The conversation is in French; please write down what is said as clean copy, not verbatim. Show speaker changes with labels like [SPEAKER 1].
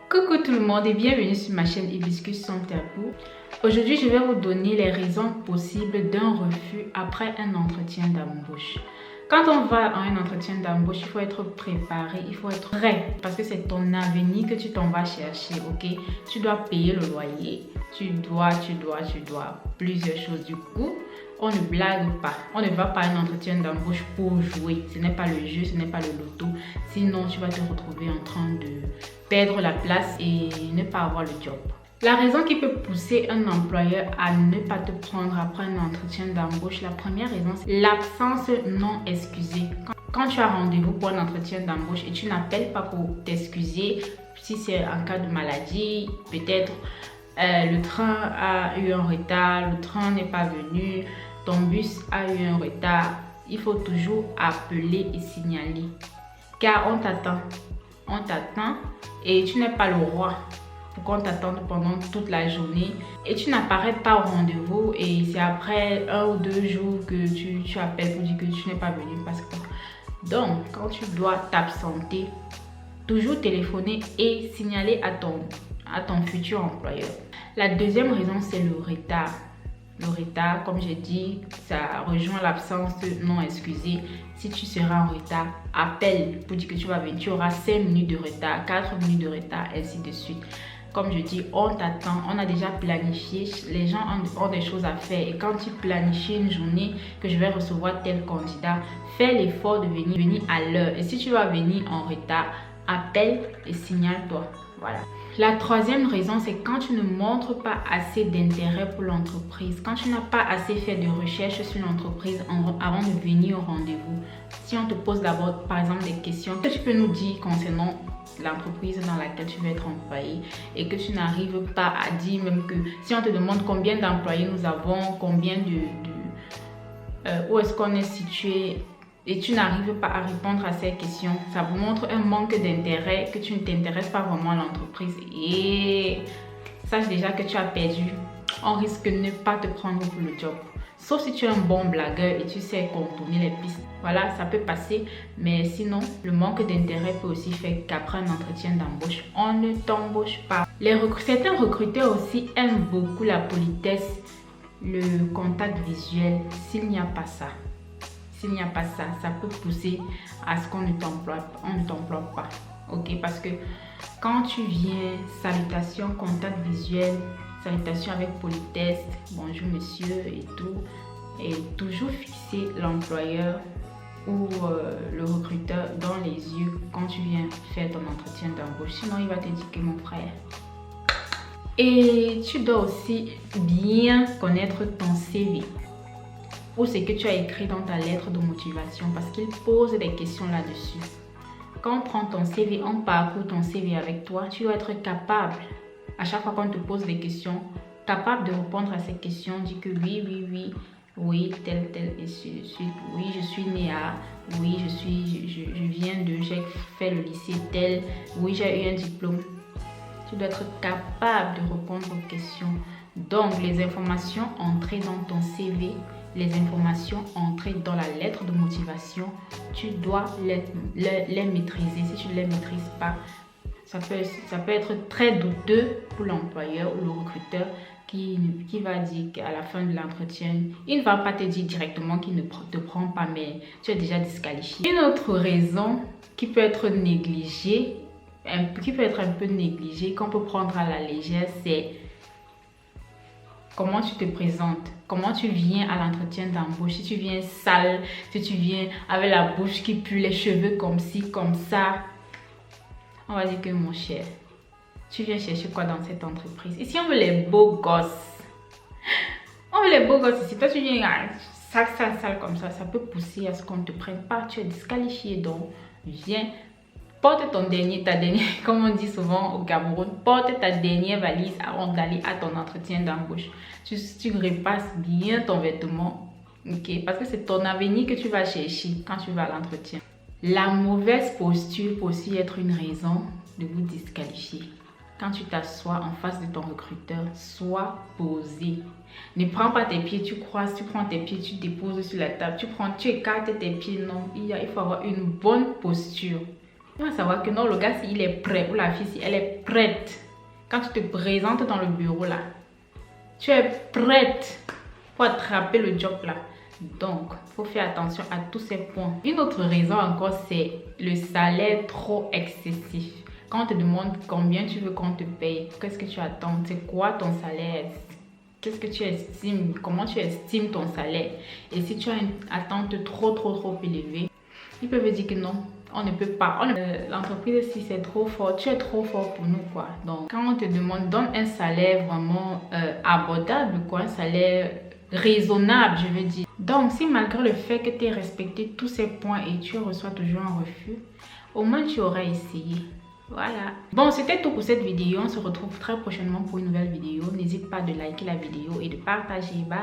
[SPEAKER 1] Coucou tout le monde et bienvenue sur ma chaîne Hibiscus sans tabou. Aujourd'hui, je vais vous donner les raisons possibles d'un refus après un entretien d'embauche. Quand on va à un entretien d'embauche, il faut être préparé, il faut être prêt parce que c'est ton avenir que tu t'en vas chercher, ok? Tu dois payer le loyer, tu dois plusieurs choses. Du coup, on ne blague pas. On ne va pas à un entretien d'embauche pour jouer. Ce n'est pas le jeu, ce n'est pas le loto. Sinon, tu vas te retrouver en train de perdre la place et ne pas avoir le job. La raison qui peut pousser un employeur à ne pas te prendre après un entretien d'embauche, la première raison, c'est l'absence non excusée. Quand tu as rendez-vous pour un entretien d'embauche et tu n'appelles pas pour t'excuser, si c'est en cas de maladie, peut-être le train a eu un retard, le train n'est pas venu, ton bus a eu un retard, il faut toujours appeler et signaler. Car on t'attend et tu n'es pas le roi pour qu'on t'attende pendant toute la journée et tu n'apparais pas au rendez-vous et c'est après 1 ou 2 jours que tu appelles pour dire que tu n'es pas venu parce que... Donc, quand tu dois t'absenter, toujours téléphoner et signaler à ton futur employeur. La deuxième raison, c'est le retard. Le retard, comme j'ai dit, ça rejoint l'absence non excusée. Si tu seras en retard, appelle pour dire que tu vas venir. Tu auras 5 minutes de retard, 4 minutes de retard, ainsi de suite. Comme je dis, on t'attend, on a déjà planifié. Les gens ont des choses à faire. Et quand tu planifies une journée que je vais recevoir tel candidat, fais l'effort de venir à l'heure. Et si tu vas venir en retard, appelle et signale-toi. Voilà. La troisième raison, c'est quand tu ne montres pas assez d'intérêt pour l'entreprise, quand tu n'as pas assez fait de recherche sur l'entreprise avant de venir au rendez-vous. Si on te pose d'abord, par exemple, des questions que tu peux nous dire concernant l'entreprise dans laquelle tu veux être employé et que tu n'arrives pas à dire, même que si on te demande combien d'employés nous avons, combien où est-ce qu'on est situé, et tu n'arrives pas à répondre à ces questions, ça vous montre un manque d'intérêt, que tu ne t'intéresses pas vraiment à l'entreprise et sache déjà que tu as perdu. On risque de ne pas te prendre pour le job. Sauf si tu es un bon blagueur et tu sais contourner les pistes. Voilà, ça peut passer, mais sinon, le manque d'intérêt peut aussi faire qu'après un entretien d'embauche, on ne t'embauche pas. Certains recruteurs aussi aiment beaucoup la politesse, le contact visuel. S'il n'y a pas ça, ça peut pousser à ce qu'on ne t'emploie pas. Ok, parce que quand tu viens, salutations, contact visuel, salutations avec politesse, bonjour monsieur et tout, et toujours fixer l'employeur ou le recruteur dans les yeux quand tu viens faire ton entretien d'embauche. Sinon, il va te dire que mon frère. Et tu dois aussi bien connaître ton CV. Ou ce que tu as écrit dans ta lettre de motivation parce qu'il pose des questions là-dessus. Quand on prend ton CV, on parcourt ton CV avec toi, tu dois être capable, à chaque fois qu'on te pose des questions, capable de répondre à ces questions, dire que oui, tel, et ainsi de suite. Oui, je suis née à, oui, j'ai fait le lycée tel, oui, j'ai eu un diplôme. Tu dois être capable de répondre aux questions. Donc, les informations entrées dans ton CV, les informations entrées dans la lettre de motivation, tu dois les maîtriser. Si tu ne les maîtrises pas, ça peut être très douteux pour l'employeur ou le recruteur qui va dire qu'à la fin de l'entretien, il ne va pas te dire directement qu'il ne te prend pas, mais tu es déjà disqualifié. Une autre raison qui peut être négligée, qu'on peut prendre à la légère, c'est comment tu te présentes, comment tu viens à l'entretien d'embauche. Si tu viens sale, si tu viens avec la bouche qui pue, les cheveux comme ci, comme ça, on va dire que mon cher, tu viens chercher quoi dans cette entreprise? Ici, on veut les beaux gosses. On veut les beaux gosses ici. Toi, tu viens sale comme ça peut pousser à ce qu'on ne te prenne pas. Tu es disqualifié, donc viens. Porte ta dernière, comme on dit souvent au Cameroun, porte ta dernière valise avant d'aller à ton entretien d'embauche. Tu repasses bien ton vêtement, ok? Parce que c'est ton avenir que tu vas chercher quand tu vas à l'entretien. La mauvaise posture peut aussi être une raison de vous disqualifier. Quand tu t'assois en face de ton recruteur, sois posé. Ne prends pas tes pieds, tu croises, tu prends tes pieds, tu déposes sur la table, tu écartes tes pieds. Non, il faut avoir une bonne posture. Tu vas savoir que non, le gars, s'il est prêt, ou la fille, si elle est prête, quand tu te présentes dans le bureau là, tu es prête pour attraper le job là. Donc, il faut faire attention à tous ces points. Une autre raison encore, c'est le salaire trop excessif. Quand on te demande combien tu veux qu'on te paye, qu'est-ce que tu attends, c'est quoi ton salaire, qu'est-ce que tu estimes, comment tu estimes ton salaire. Et si tu as une attente trop élevée, ils peuvent dire que non, on ne peut pas. L'entreprise, si c'est trop fort, tu es trop fort pour nous, quoi. Donc, quand on te demande, donne un salaire vraiment abordable, quoi, un salaire raisonnable, je veux dire. Donc, si malgré le fait que tu aies respecté tous ces points et tu reçois toujours un refus, au moins tu auras essayé. Voilà. Bon, c'était tout pour cette vidéo. On se retrouve très prochainement pour une nouvelle vidéo. N'hésite pas de liker la vidéo et de partager. Bye.